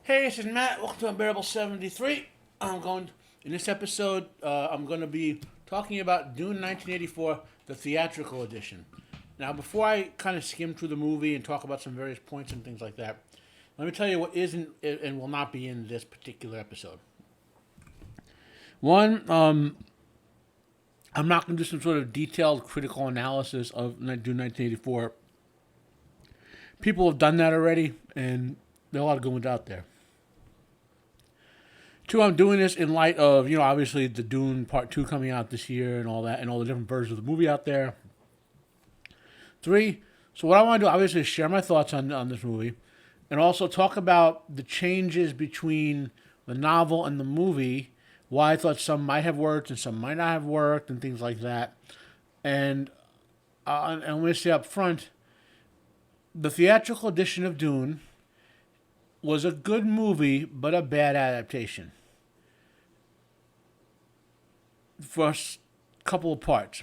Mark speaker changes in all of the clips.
Speaker 1: Hey, this is Matt. Welcome to Unbearable 73. In this episode, I'm going to be talking about Dune 1984, the theatrical edition. Now, before I kind of skim through the movie and talk about some various points and things like that, let me tell you what isn't and will not be in this particular episode. One, I'm not going to do some sort of detailed critical analysis of Dune 1984. People have done that already, and there are a lot of good ones out there. Two, I'm doing this in light of, obviously the Dune Part 2 coming out this year and all that, and all the different versions of the movie out there. Three, so what I want to do, obviously, is share my thoughts on this movie, and also talk about the changes between the novel and the movie, why I thought some might have worked and some might not have worked, and things like that. And I'm going to say up front, the theatrical edition of Dune was a good movie, but a bad adaptation. For a couple of parts.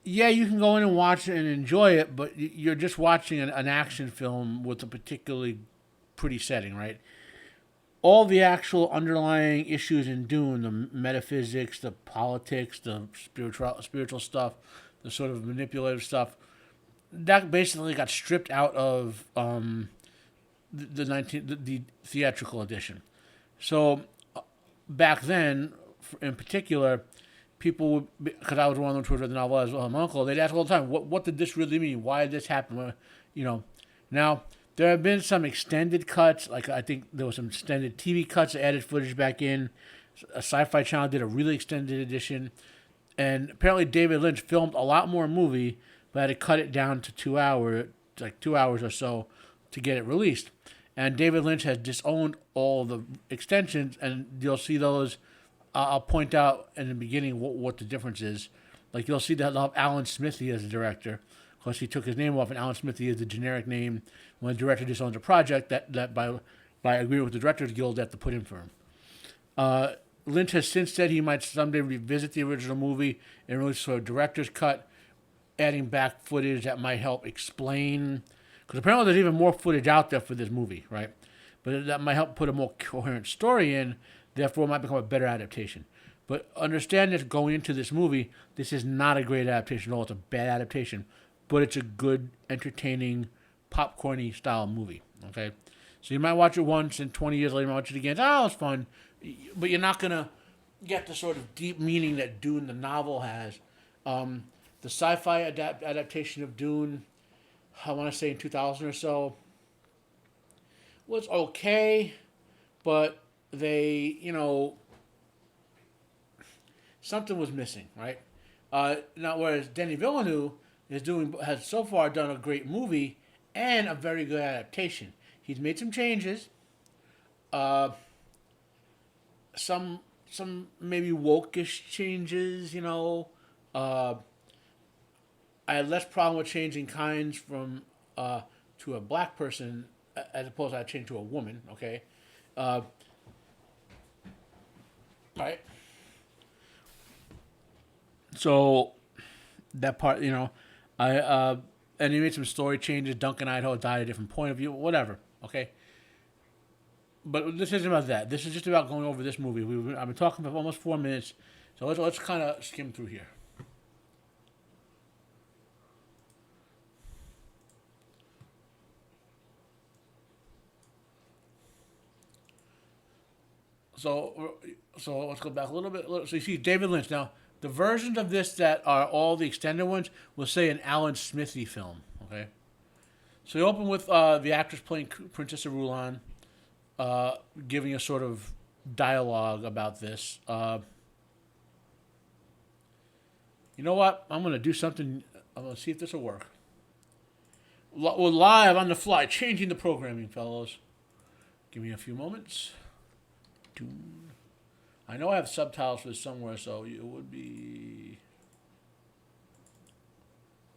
Speaker 1: Yeah, you can go in and watch it and enjoy it, but you're just watching an action film with a particularly pretty setting, right? All the actual underlying issues in Dune, the metaphysics, the politics, the spiritual stuff, the sort of manipulative stuff, that basically got stripped out of the theatrical edition. So back then, in particular, people would, because I was one of them who read the novel as well, my uncle, they'd ask all the time, what did this really mean? Why did this happen? Now there have been some extended cuts, like I think there was some extended TV cuts that added footage back in. A Sci-Fi Channel did a really extended edition, and apparently David Lynch filmed a lot more movie, but had to cut it down to 2 hours, like 2 hours or so, to get it released. And David Lynch has disowned all the extensions, and you'll see those. I'll point out in the beginning what the difference is. Like you'll see that they'll have Alan Smithy as the director, because he took his name off, and Alan Smithy is the generic name when the director disowns a project that by agreement with the Directors Guild, they have to put in for him. Lynch has since said he might someday revisit the original movie and release sort of director's cut, adding back footage that might help explain. Because apparently there's even more footage out there for this movie, right? But that might help put a more coherent story in, therefore it might become a better adaptation. But understand that going into this movie, this is not a great adaptation at all. It's a bad adaptation. But it's a good, entertaining, popcorny style movie, okay? So you might watch it once, and 20 years later you might watch it again. Oh, it's fun. But you're not going to get the sort of deep meaning that Dune, the novel, has. The sci-fi adaptation of Dune, I want to say in 2000 or so, was okay, but they, something was missing, right? Now, whereas Denis Villeneuve has so far done a great movie and a very good adaptation. He's made some changes, some maybe woke-ish changes, I had less problem with changing kinds from to a black person as opposed to I changed to a woman. Okay, right. So that part, I and he made some story changes. Duncan Idaho died a different point of view. Whatever. Okay. But this isn't about that. This is just about going over this movie. I've been talking for almost 4 minutes, so let's kind of skim through here. So let's go back a little bit. So you see David Lynch. Now, the versions of this that are all the extended ones will say an Alan Smithy film. Okay. So you open with the actress playing Princess Irulan, giving a sort of dialogue about this. You know what? I'm going to do something. I'm going to see if this will work. We're live on the fly, changing the programming, fellows. Give me a few moments. I know I have subtitles for this somewhere, so it would be.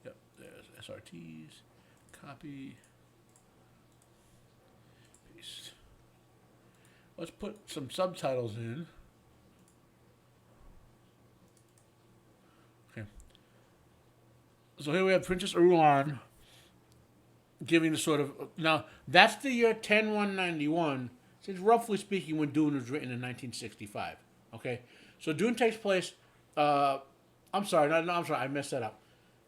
Speaker 1: Yep, there's SRTs. Copy. Paste. Let's put some subtitles in. Okay. So here we have Princess Irulan giving the sort of. Now, that's the year 10191. since roughly speaking when Dune was written in 1965. Okay, so Dune takes place. I'm sorry, I'm sorry, I messed that up.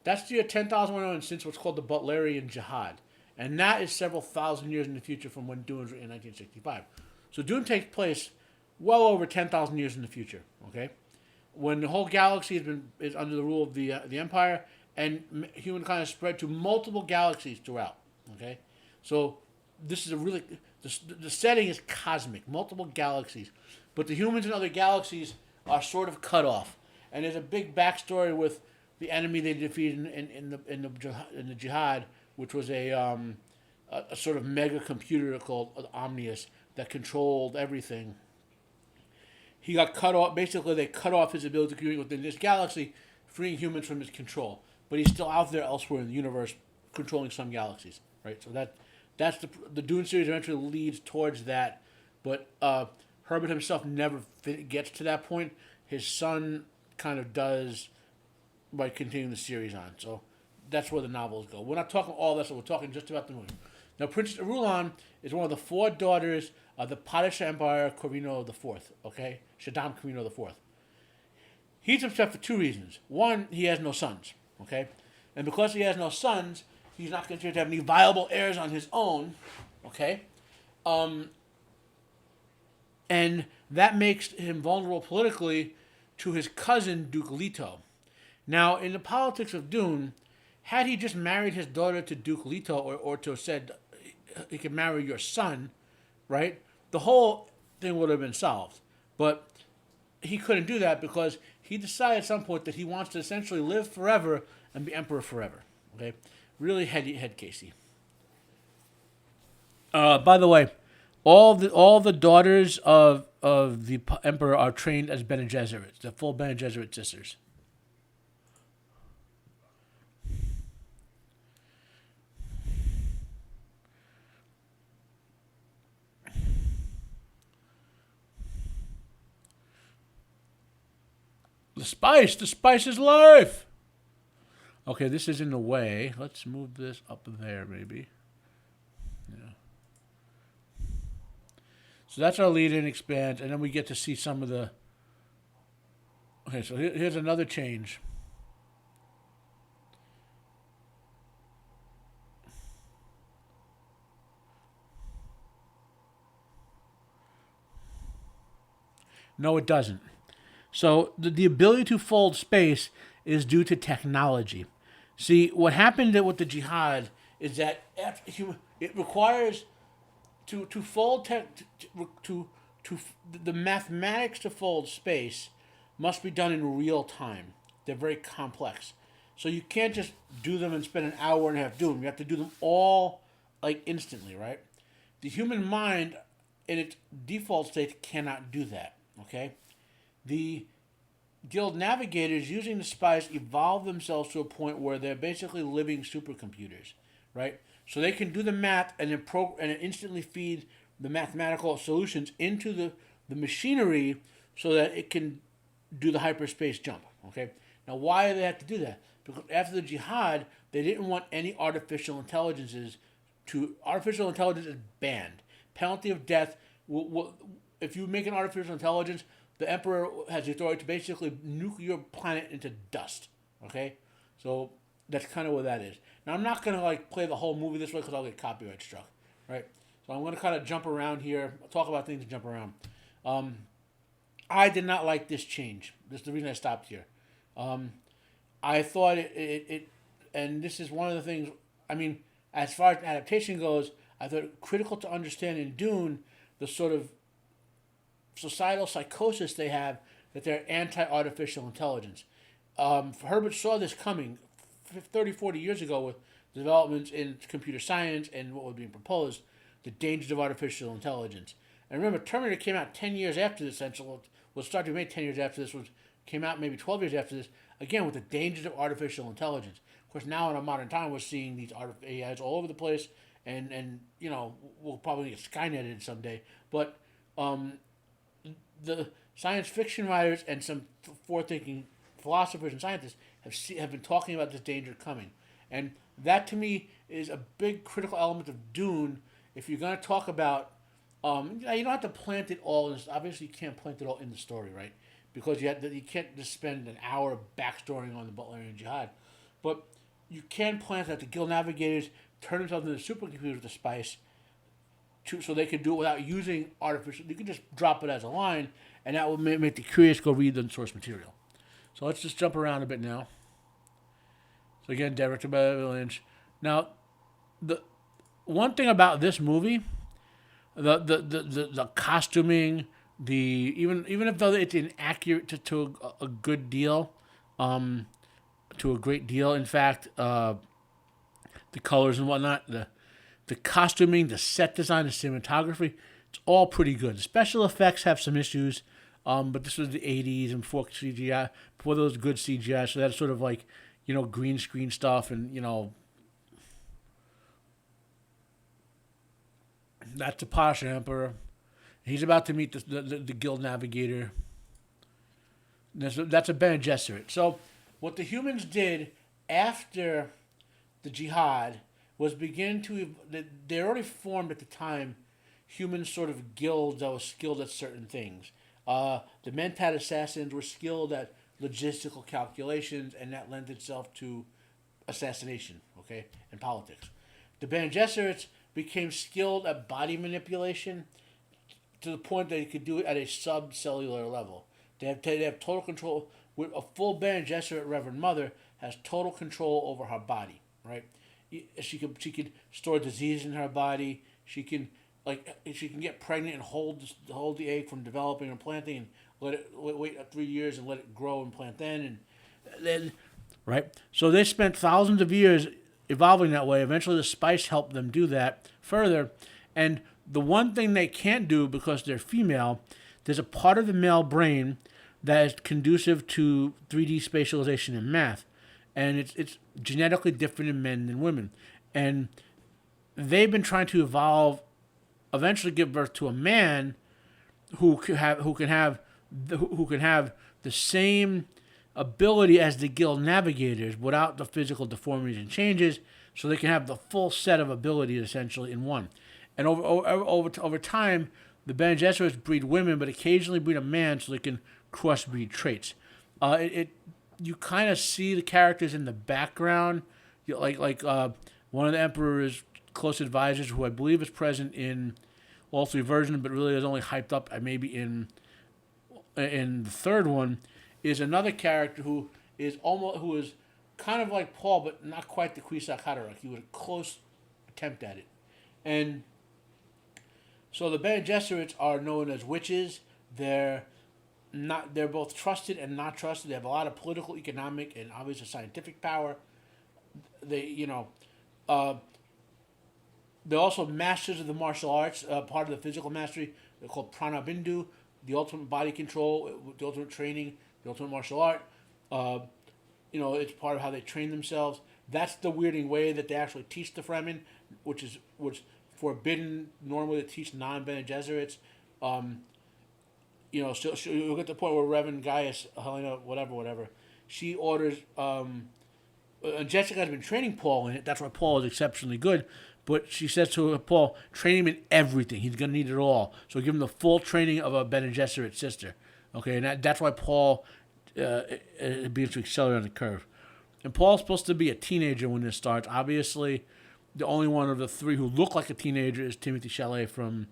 Speaker 1: That's the year 10,101 since what's called the Butlerian Jihad, and that is several thousand years in the future from when Dune was written in 1965. So Dune takes place well over 10,000 years in the future. Okay, when the whole galaxy is under the rule of the Empire, and humankind has spread to multiple galaxies throughout. Okay, so this is a really the setting is cosmic, multiple galaxies, but the humans in other galaxies are sort of cut off, and there's a big backstory with the enemy they defeated in the Jihad, which was a sort of mega computer called Omnius that controlled everything. He got cut off. Basically, they cut off his ability to communicate within this galaxy, freeing humans from his control. But he's still out there elsewhere in the universe, controlling some galaxies. Right. So that's the Dune series eventually leads towards that. But Herbert himself never gets to that point. His son kind of does by continuing the series on. So that's where the novels go. We're not talking all this. So we're talking just about the movie. Now, Princess Irulan is one of the 4 daughters of the Padishah Empire Corvino IV. Okay, Shaddam Corvino IV. He's upset for 2 reasons. One, he has no sons. Okay, and because he has no sons, he's not considered to have any viable heirs on his own. Okay, and that makes him vulnerable politically to his cousin Duke Leto. Now, in the politics of Dune, had he just married his daughter to Duke Leto, or to have said he could marry your son, right? The whole thing would have been solved. But he couldn't do that because he decided at some point that he wants to essentially live forever and be emperor forever. Okay, really head Casey. By the way, all the daughters of the emperor are trained as Bene Gesserits, the full Bene Gesserit sisters. The spice is life. Okay, this is in the way. Let's move this up there, maybe. Yeah. So that's our lead-in expand, and then we get to see some of the. Okay, so here's another change. No, it doesn't. So the ability to fold space is due to technology. See, what happened with the Jihad is that it requires to fold the mathematics to fold space must be done in real time. They're very complex, so you can't just do them and spend an hour and a half doing them. You have to do them all like instantly, right? The human mind, in its default state, cannot do that. Okay. The Guild navigators using the spice evolve themselves to a point where they're basically living supercomputers, right? So they can do the math and then instantly feed the mathematical solutions into the machinery so that it can do the hyperspace jump. Okay. Now, why do they have to do that? Because after the Jihad, they didn't want any artificial intelligences to. Artificial intelligence is banned. Penalty of death. If you make an artificial intelligence, the Emperor has the authority to basically nuke your planet into dust. Okay, so that's kind of what that is. Now I'm not gonna play the whole movie this way because I'll get copyright struck, right? So I'm gonna kind of jump around here, talk about things and jump around. I did not like this change. This is the reason I stopped here. I thought it, and this is one of the things. I mean, as far as adaptation goes, I thought it critical to understand in Dune the sort of societal psychosis they have, that they're anti-artificial intelligence. Herbert saw this coming 30, 40 years ago with developments in computer science and what was being proposed, the dangers of artificial intelligence. And remember, Terminator came out 10 years after this, and so was started to be made 10 years after this, came out maybe 12 years after this, again with the dangers of artificial intelligence. Of course, now in our modern time, we're seeing these AIs all over the place, and we'll probably get Skyneted someday. But the science fiction writers and some forward-thinking philosophers and scientists have been talking about this danger coming. And that, to me, is a big critical element of Dune. If you're going to talk about Yeah, you don't have to plant it all. Obviously, you can't plant it all in the story, right? Because you can't just spend an hour backstorying on the Butlerian Jihad. But you can plant that the Guild Navigators turn themselves into supercomputers with the spice, so they can do it without using artificial. You can just drop it as a line, and that will make the curious go read the source material. So let's just jump around a bit now. So again, directed by Lynch. Now, the one thing about this movie, the costuming, even if though it's inaccurate to a good deal, to a great deal. In fact, the colors and whatnot, the costuming, the set design, the cinematography, it's all pretty good. The special effects have some issues, but this was the 80s and before CGI, before those good CGI, so that's sort of like, green screen stuff and, that's the Pasha Emperor. He's about to meet the Guild Navigator. That's a Bene Gesserit. So what the humans did after the Jihad was begin to... They already formed at the time human sort of guilds that was skilled at certain things. The Mentat assassins were skilled at logistical calculations, and that lent itself to assassination, okay, and politics. The Bene Gesserits became skilled at body manipulation to the point that they could do it at a subcellular level. They have total control. With a full Bene Gesserit Reverend Mother has total control over her body, right? She could store disease in her body. She can get pregnant and hold the egg from developing and planting, and let it wait 3 years and let it grow and plant then right. So they spent thousands of years evolving that way. Eventually, the spice helped them do that further. And the one thing they can't do because they're female, there's a part of the male brain that is conducive to 3D spatialization and math, and it's genetically different in men than women. And they've been trying to evolve, eventually give birth to a man who can have the same ability as the Guild Navigators without the physical deformities and changes, so they can have the full set of abilities essentially in one. And over time, the Bene Gesserits breed women, but occasionally breed a man so they can crossbreed traits. You kind of see the characters in the background, like one of the Emperor's close advisors, who I believe is present in all three versions, but really is only hyped up maybe in the third one, is another character who is kind of like Paul, but not quite the Kwisatz Haderach. He was a close attempt at it. And so the Bene Gesserits are known as witches. They're both trusted and not trusted. They have a lot of political, economic, and obviously scientific power. They're also masters of the martial arts, part of the physical mastery. They're called Prana Bindu, the ultimate body control, the ultimate training, the ultimate martial art. It's part of how they train themselves. That's the weirding way that they actually teach the Fremen, which forbidden normally to teach non-Bene Gesserits. You'll get to the point where Reverend Gaius, Helena, whatever, she orders. Jessica has been training Paul in it. That's why Paul is exceptionally good. But she says to Paul, train him in everything. He's going to need it all. So give him the full training of a Bene Gesserit sister. Okay, and that's why Paul begins to accelerate on the curve. And Paul's supposed to be a teenager when this starts. Obviously, the only one of the three who look like a teenager is Timothée Chalamet from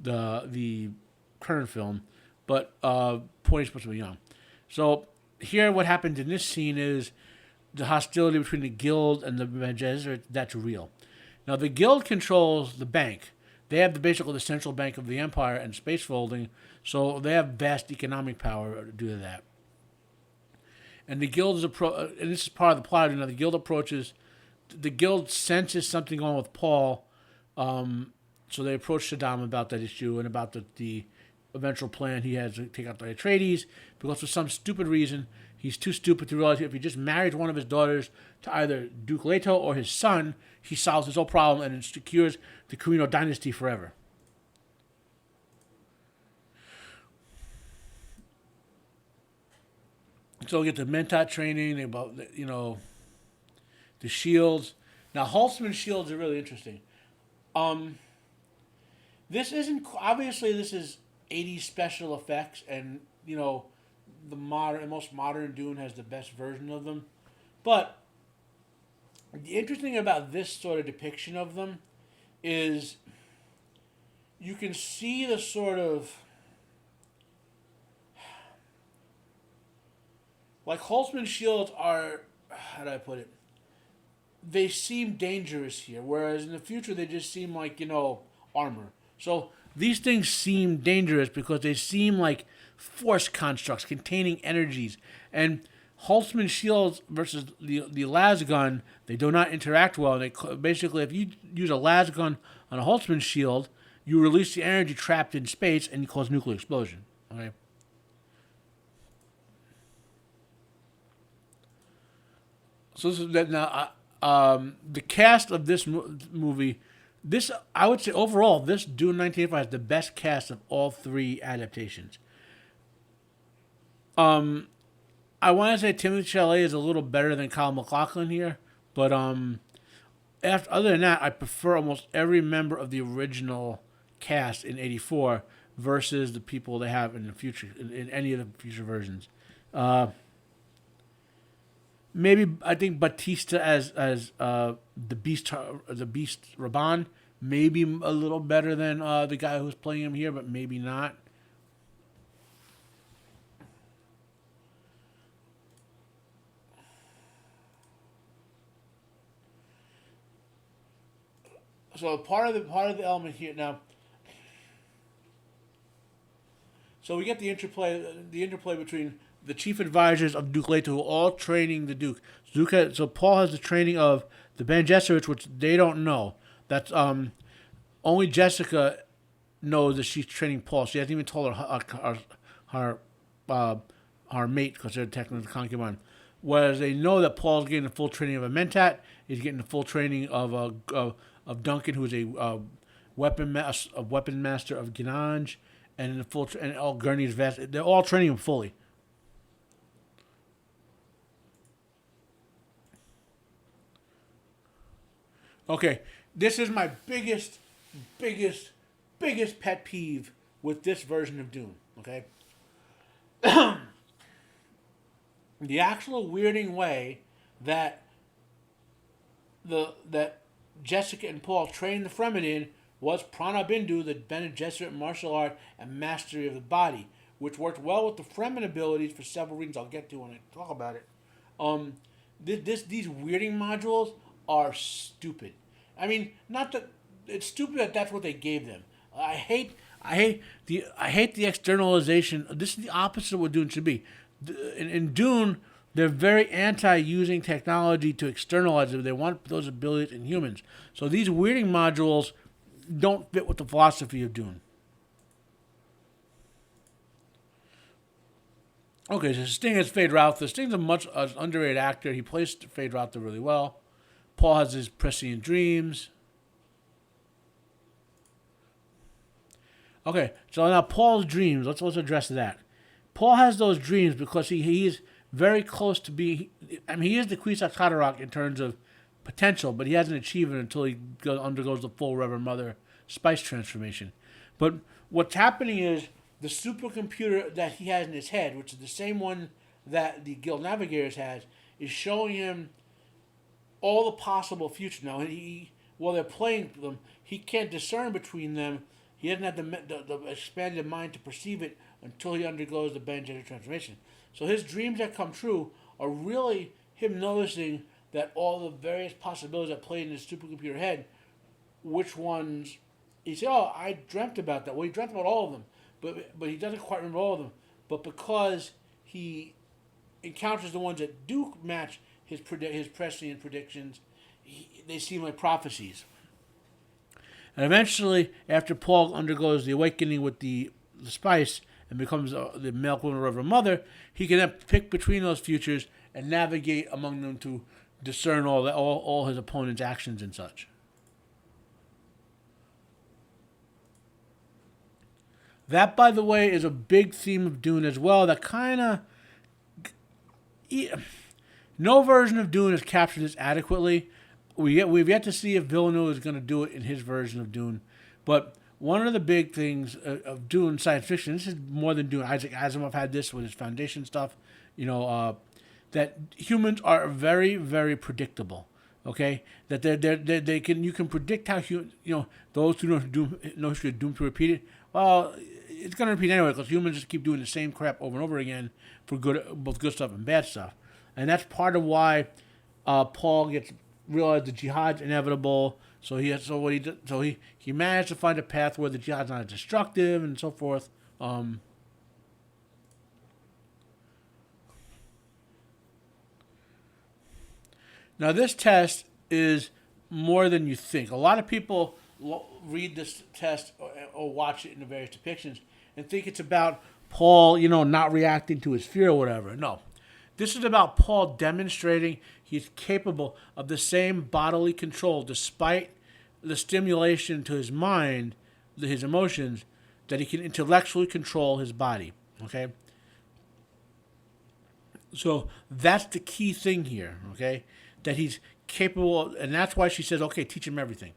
Speaker 1: the current film. But Point is supposed to be young. So here what happens in this scene is the hostility between the Guild and the Bene Gesserit, that's real. Now, the Guild controls the bank. They have basically the central bank of the Empire and space folding, so they have vast economic power due to that. And the Guild and this is part of the plot. The Guild senses something going on with Paul, so they approach Saddam about that issue and about the eventual plan he has to take out the Atreides, because for some stupid reason, he's too stupid to realize if he just marries one of his daughters to either Duke Leto or his son, he solves his whole problem and secures the Carino dynasty forever. So we get the Mentat training, about the shields. Now, Holtzman's shields are really interesting. This isn't obviously this is 80s special effects, and the most modern Dune has the best version of them. But the interesting about this sort of depiction of them is you can see the sort of like Holtzman's shields are, how do I put it? They seem dangerous here, whereas in the future they just seem like armor. So these things seem dangerous because they seem like force constructs containing energies. And Holtzman shields versus the las gun, they do not interact well. They basically, if you use a las gun on a Holtzman shield, you release the energy trapped in space and you cause nuclear explosion. Okay. So this is that now. The cast of this movie, this I would say overall, this Dune 1985 is the best cast of all three adaptations. I want to say Timothée Chalamet is a little better than Kyle MacLachlan here, but other than that, I prefer almost every member of the original cast in '84 versus the people they have in the future in any of the future versions. Maybe I think Batista as the Beast Raban maybe a little better than the guy who's playing him here, but maybe not. So part of the element here now. So we get the interplay between the chief advisors of Duke Leto, who are all training the Duke. So Paul has the training of the Bene Gesserit, which they don't know. That's only Jessica knows that she's training Paul. She hasn't even told her mate, because they're technically the concubine. Whereas they know that Paul's getting the full training of a Mentat. He's getting the full training of Duncan, who's a weapon master of Ganange, and and all Gurney's vest. They're all training him fully. Okay, this is my biggest pet peeve with this version of Dune. Okay, the actual weirding way that that Jessica and Paul trained the Fremen in was Prana Bindu, the Bene Gesserit martial art and mastery of the body, which worked well with the Fremen abilities for several reasons I'll get to when I talk about it. These weirding modules are stupid. I mean, not that it's stupid that that's what they gave them. I hate the externalization. This is the opposite of what Dune should be. In Dune, they're very anti-using technology to externalize it. They want those abilities in humans. So these weirding modules don't fit with the philosophy of Dune. Okay, so Sting is Fade Ralph. Sting's a much underrated actor. He plays Fade Ralph really well. Paul has his prescient dreams. Okay, so now Paul's dreams. Let's address that. Paul has those dreams because he is very close to being. I mean, he is the Kwisatz Haderach in terms of potential, but he hasn't achieved it until he undergoes the full Reverend Mother spice transformation. But what's happening is the supercomputer that he has in his head, which is the same one that the Guild Navigators has, is showing him all the possible future. Now, while they're playing them, he can't discern between them. He doesn't have the expanded mind to perceive it until he undergoes the Bene Gesserit transformation. So his dreams that come true are really him noticing that all the various possibilities that play in his supercomputer head, which ones, he said, oh, I dreamt about that. Well, he dreamt about all of them, but he doesn't quite remember all of them. But because he encounters the ones that do match his prescient predictions, they seem like prophecies. And eventually, after Paul undergoes the awakening with the spice and becomes the male equivalent of Reverend Mother, he can then pick between those futures and navigate among them to discern all his opponent's actions and such. That, by the way, is a big theme of Dune as well. That kind of... No version of Dune has captured this adequately. We've yet to see if Villeneuve is going to do it in his version of Dune. But one of the big things of Dune science fiction. This is more than Dune. Isaac Asimov had this with his Foundation stuff. You know, that humans are very, very predictable. Okay, that they can you can predict how those who know history are doomed to repeat it. Well, it's going to repeat anyway because humans just keep doing the same crap over and over again for both good stuff and bad stuff, and that's part of why Paul gets realized the jihad's inevitable. So he managed to find a path where the jihad's not destructive and so forth. Now, this test is more than you think. A lot of people read this test or watch it in the various depictions and think it's about Paul, not reacting to his fear or whatever. No. This is about Paul demonstrating he's capable of the same bodily control despite the stimulation to his mind, his emotions, that he can intellectually control his body. Okay? So that's the key thing here, okay? That he's capable, and that's why she says, okay, teach him everything.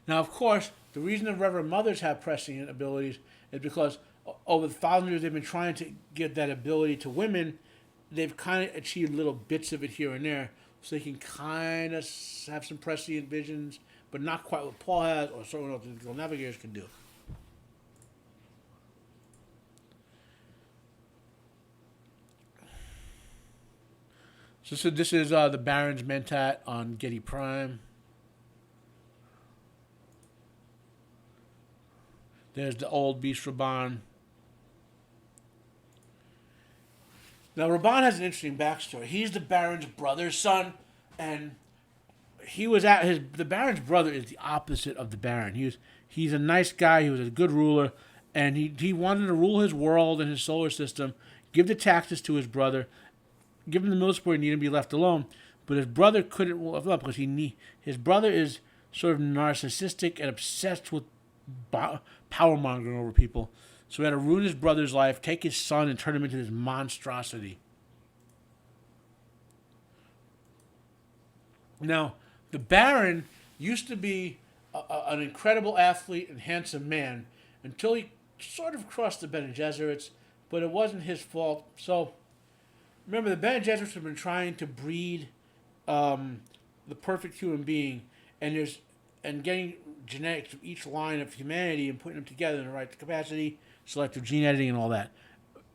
Speaker 1: Now, of course, the reason the Reverend Mothers have prescient abilities is because over the thousands of years they've been trying to give that ability to women. They've kind of achieved little bits of it here and there, so they can kind of have some prescient visions, but not quite what Paul has or someone else the navigators can do. So this is the Baron's Mentat on Getty Prime. There's the old Beast Raban. Now, Raban has an interesting backstory. He's the Baron's brother's son, and the Baron's brother is the opposite of the Baron. He's a nice guy. He was a good ruler, and he wanted to rule his world and his solar system, give the taxes to his brother, give him the middle support he needed to be left alone. But his brother couldn't live up because his brother is sort of narcissistic and obsessed with power mongering over people. So he had to ruin his brother's life, take his son, and turn him into this monstrosity. Now, the Baron used to be an incredible athlete and handsome man until he sort of crossed the Bene Gesserits, but it wasn't his fault. So, remember, the Bene Gesserits have been trying to breed the perfect human being, and getting genetics of each line of humanity and putting them together in the right capacity, selective gene editing and all that,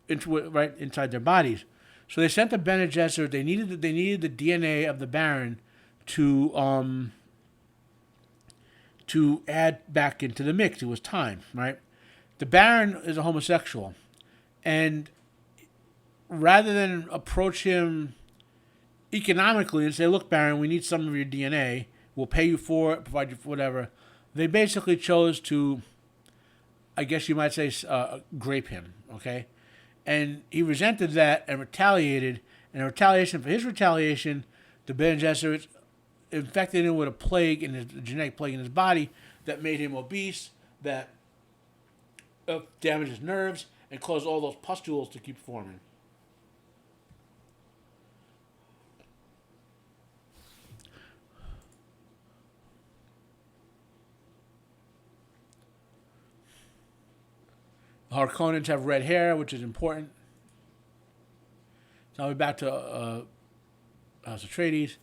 Speaker 1: right inside their bodies. So they sent the Bene Gesserit. They needed the DNA of the Baron to add back into the mix. It was time, right? The Baron is a homosexual, and rather than approach him economically and say, "Look, Baron, we need some of your DNA. We'll pay you for it, provide you for whatever," they basically chose to, I guess you might say, grape him, okay? And he resented that and retaliated. And in retaliation for his retaliation, the Bene Gesserits infected him with a genetic plague in his body that made him obese, that damaged his nerves, and caused all those pustules to keep forming. Harkonnens have red hair, which is important. Now we're back to House Atreides.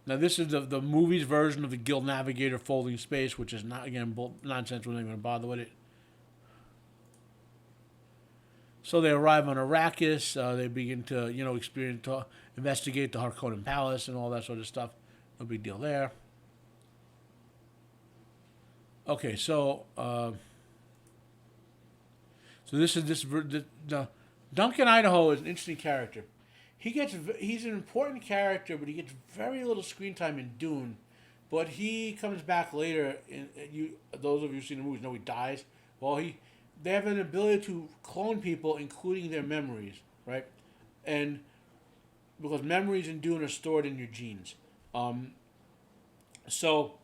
Speaker 1: Now this is the movie's version of the Guild Navigator folding space, which is not, again, nonsense. We're not going to bother with it. So they arrive on Arrakis. They begin to, investigate the Harkonnen Palace and all that sort of stuff. No big deal there. Okay, so Duncan Idaho is an interesting character. He's an important character, but he gets very little screen time in Dune. But he comes back later. Those of you who've seen the movies know he dies. Well, they have an ability to clone people, including their memories, right? And because memories in Dune are stored in your genes. So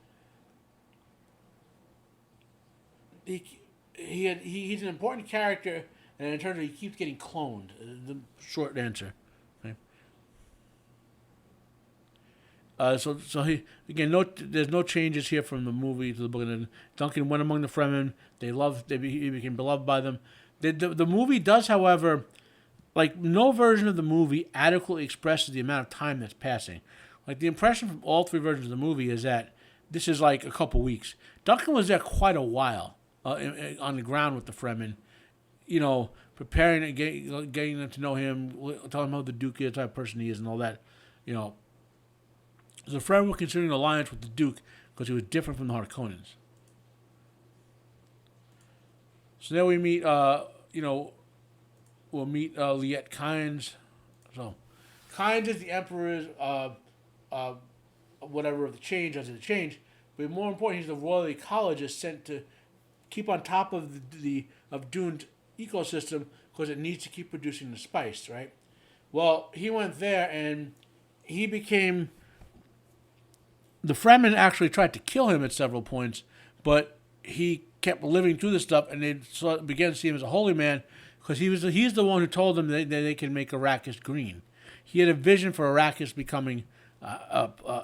Speaker 1: he's an important character, and in terms of he keeps getting cloned. The short answer. Okay. So he again. There's no changes here from the movie to the book. And Duncan went among the Fremen. He became beloved by them. The movie does, however, like no version of the movie adequately expresses the amount of time that's passing. Like the impression from all three versions of the movie is that this is like a couple weeks. Duncan was there quite a while on the ground with the Fremen, preparing and getting them to know him, telling them how the Duke is, the type of person he is, and all that. The Fremen were considering an alliance with the Duke because he was different from the Harkonnens. So now we meet, we'll meet Liet Kynes. So, Kynes is the Emperor's, whatever of the change, as the change. But more important, he's the royal ecologist sent to keep on top of of Dune's ecosystem because it needs to keep producing the spice, right? Well, he went there and he became. The Fremen actually tried to kill him at several points, but he kept living through this stuff, and they began to see him as a holy man because he's the one who told them that they can make Arrakis green. He had a vision for Arrakis becoming,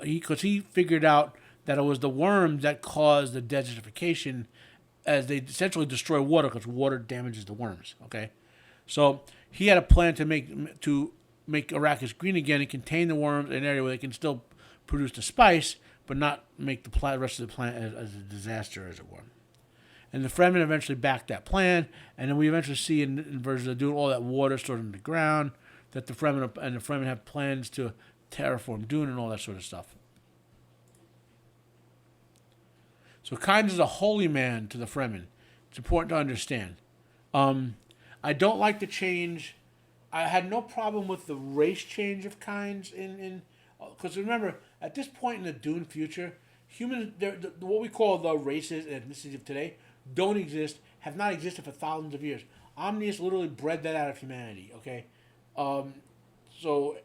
Speaker 1: because he figured out that it was the worms that caused the desertification, as they essentially destroy water because water damages the worms. Okay, so he had a plan to make Arrakis green again and contain the worms in an area where they can still produce the spice, but not make the rest of the plant as a disaster, as it were. And the Fremen eventually backed that plan, and then we eventually see in versions of Dune all that water stored in the ground, that the Fremen have plans to terraform Dune and all that sort of stuff. So Kynes is a holy man to the Fremen. It's important to understand. I don't like the change. I had no problem with the race change of Kynes because remember, at this point in the Dune future, humans, what we call the races and ethnicities of today, don't exist, have not existed for thousands of years. Omnius literally bred that out of humanity, okay? So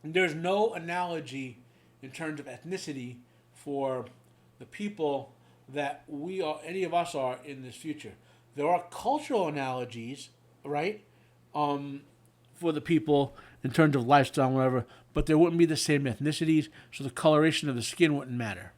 Speaker 1: there's no analogy in terms of ethnicity for the people that any of us are in this future. There are cultural analogies, right? For the people in terms of lifestyle and whatever, but there wouldn't be the same ethnicities, so the coloration of the skin wouldn't matter.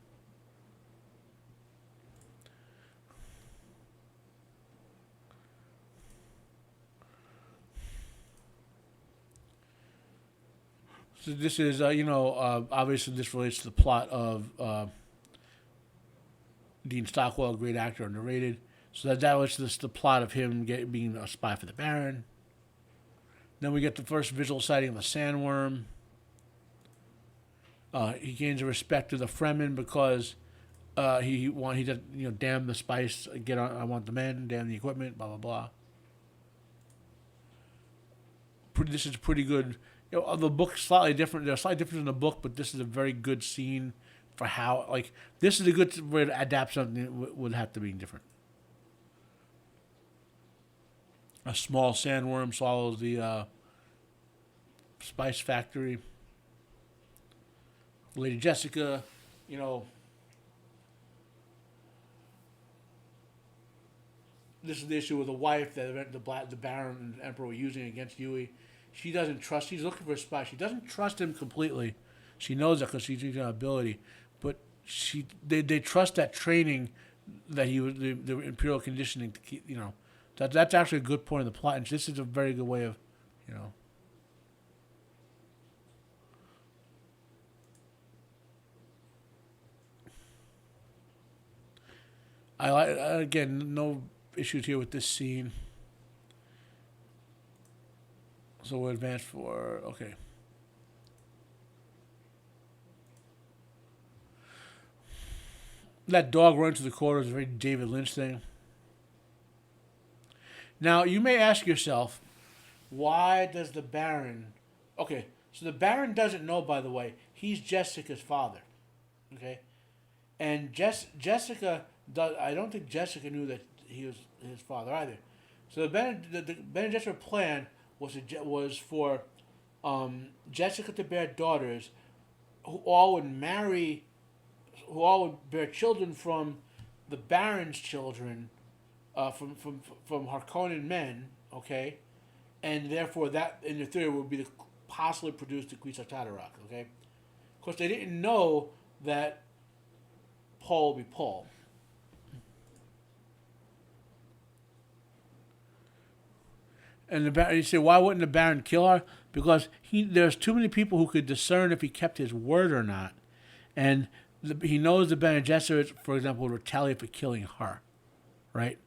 Speaker 1: So this is, obviously this relates to the plot of Dean Stockwell, a great actor, narrated. So that was just the plot of him being a spy for the Baron. Then we get the first visual sighting of the sandworm. He gains the respect of the Fremen because he does, damn the spice, I want the men, damn the equipment, blah blah blah. This is pretty good. The book's slightly different. There's slight difference in the book, but this is a very good scene for how, this is a good way to adapt something that would have to be different. A small sandworm swallows the spice factory. Lady Jessica, this is the issue with the wife that the Baron and the Emperor were using against Yui. She doesn't trust. She's looking for a spy. She doesn't trust him completely. She knows that because she's using her ability, but they trust that training that he was the imperial conditioning to keep. That's actually a good point of the plot, and this is a very good way of, I like, again, no issues here with this scene. So we'll advance for, okay. That dog running through the corridor is a very David Lynch thing. Now, you may ask yourself, why does the Baron... Okay, so the Baron doesn't know, by the way, he's Jessica's father. Okay? And Jessica... I don't think Jessica knew that he was his father either. So the Bene Gesserit plan was for Jessica to bear daughters, who all would marry, who all would bear children from the Baron's children, from Harkonnen men. Okay, and therefore that in the theory would be the possibly produce the Queen of Tatarak. Okay, of course they didn't know that Paul would be Paul. And the Baron, you say, why wouldn't the Baron kill her? Because there's too many people who could discern if he kept his word or not, and he knows the Bene Gesserit, for example, would retaliate for killing her, right?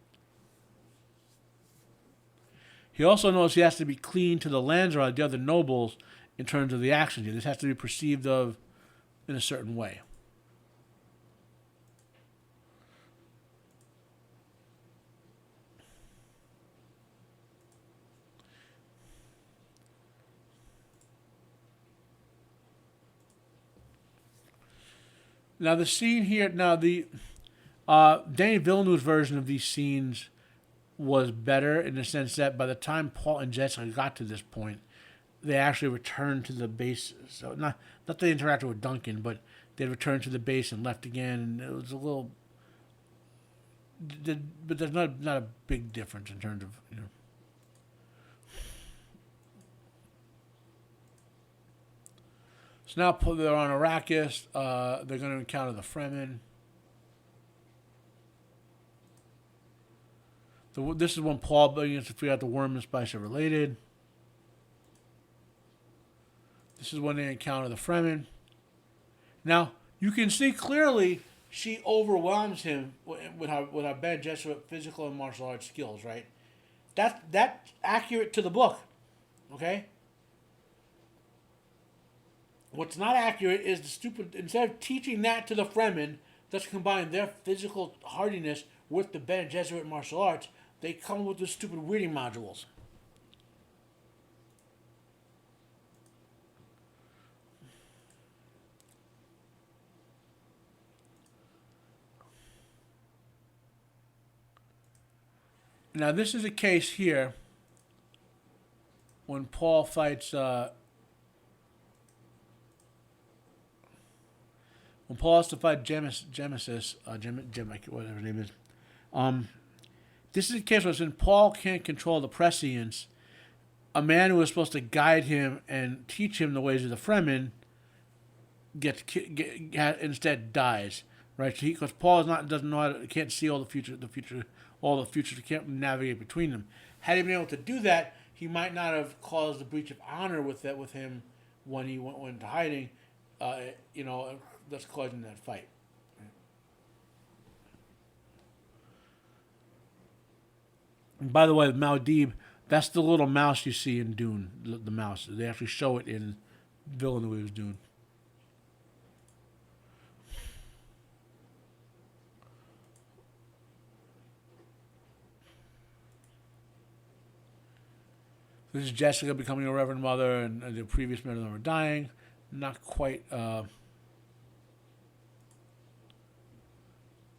Speaker 1: He also knows he has to be clean to the Landsraad, the other nobles, in terms of the actions. This has to be perceived of in a certain way. Now the scene here, the Denis Villeneuve's version of these scenes was better in the sense that by the time Paul and Jessica got to this point, they actually returned to the base. So not that they interacted with Duncan, but they returned to the base and left again. And it was a little, but there's not a big difference in terms of So now they're on Arrakis. They're going to encounter the Fremen. This is when Paul begins to figure out the worm and spice are related. This is when they encounter the Fremen. Now, you can see clearly she overwhelms him with her Bene Gesserit physical and martial arts skills, right? That's accurate to the book, okay? What's not accurate is the stupid. Instead of teaching that to the Fremen, let's combine their physical hardiness with the Bene Gesserit martial arts. They come with the stupid reading modules. Now this is a case here when Paul fights. When Paul has to fight Gemesis, whatever his name is, this is a case where since Paul can't control the prescience, a man who was supposed to guide him and teach him the ways of the Fremen instead dies, right? Because Paul doesn't know can't see all the future, he can't navigate between them. Had he been able to do that, he might not have caused a breach of honor with him when he went into hiding, that's causing that fight. And by the way, Muad'Dib, that's the little mouse you see in Dune, the mouse. They actually show it in Villeneuve's Dune. This is Jessica becoming a Reverend Mother, and the previous men of them are dying. Not quite.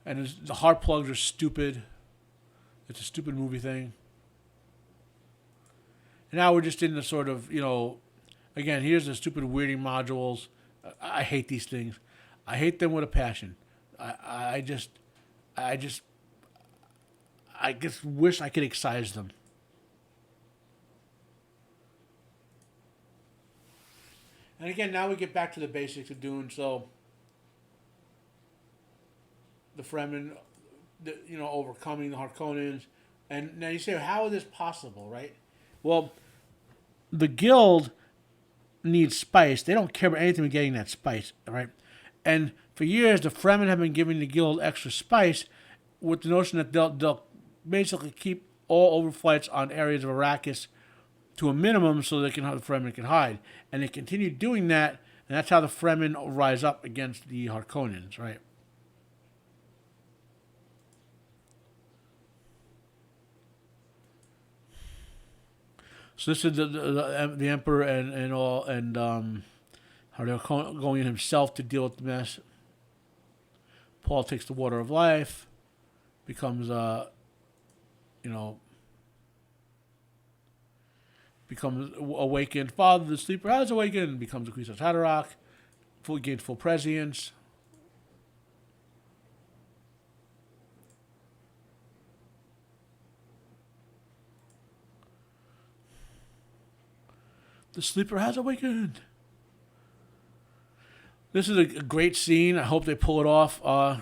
Speaker 1: And the heart plugs are stupid. It's a stupid movie thing. And now we're just in the sort of, again, here's the stupid weirding modules. I hate these things. I hate them with a passion. I just wish I could excise them. And again, now we get back to the basics of Dune. So the Fremen, overcoming the Harkonnens. And now you say, how is this possible, right? Well, the guild needs spice. They don't care about anything but getting that spice, right? And for years, the Fremen have been giving the guild extra spice with the notion that they'll basically keep all overflights on areas of Arrakis to a minimum so the Fremen can hide. And they continue doing that, and that's how the Fremen rise up against the Harkonnens, right? So this is the Emperor and all, and how they're going in himself to deal with the mess. Paul takes the water of life, becomes becomes awakened. Father, the sleeper has awakened. Becomes a Queen of Haderach. Gains full prescience. The sleeper has awakened. This is a great scene. I hope they pull it off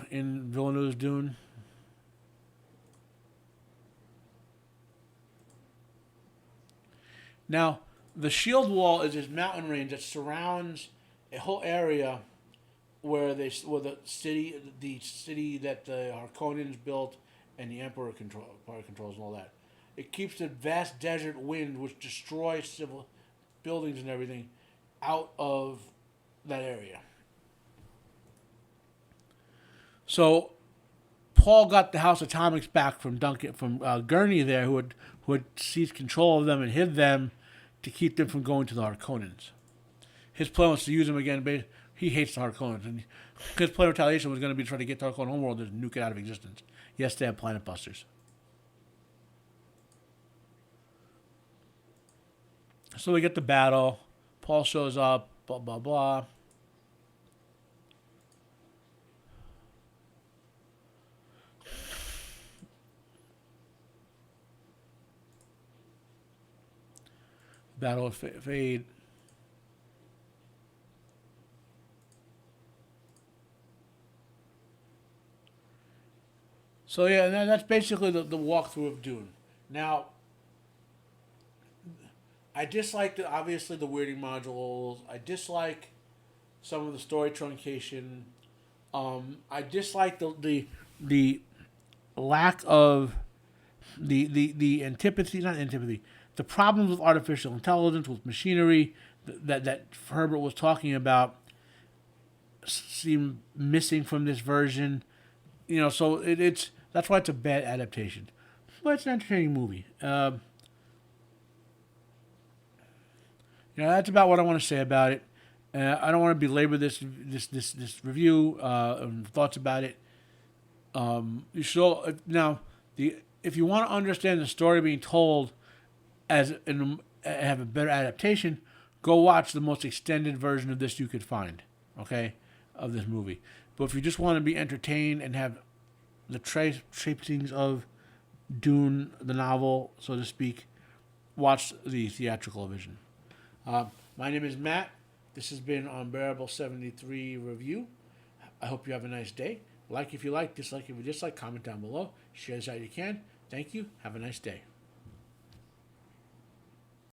Speaker 1: in Villeneuve's Dune. Now, the shield wall is this mountain range that surrounds a whole area where the city that the Harkonnens built and the Emperor controls and all that. It keeps the vast desert wind, which destroys civil buildings and everything, out of that area. So Paul got the House Atomics back from Gurney there, who had seized control of them and hid them to keep them from going to the Harkonnens. His plan was to use them again, but he hates the Harkonnens, and his plan of retaliation was going to be to try to get the Harkonnen homeworld and nuke it out of existence. Yes, they have planet busters. So we get the battle. Paul shows up. Blah blah blah. Battle fade. So yeah, and that's basically the walkthrough of Dune. Now, I dislike obviously the weirding modules. I dislike some of the story truncation. I dislike the lack of the antipathy, not antipathy, the problems with artificial intelligence, with machinery that Herbert was talking about seem missing from this version. You know, so it's that's why it's a bad adaptation. But it's an entertaining movie. That's about what I want to say about it. I don't want to belabor this review and thoughts about it. You should now if you want to understand the story being told have a better adaptation, go watch the most extended version of this you could find. Okay, of this movie. But if you just want to be entertained and have the tracings of Dune, the novel, so to speak, watch the theatrical version. My name is Matt. This has been Unbearable 73 Review. I hope you have a nice day. Like if you like, dislike if you dislike, comment down below. Share this out if you can. Thank you. Have a nice day.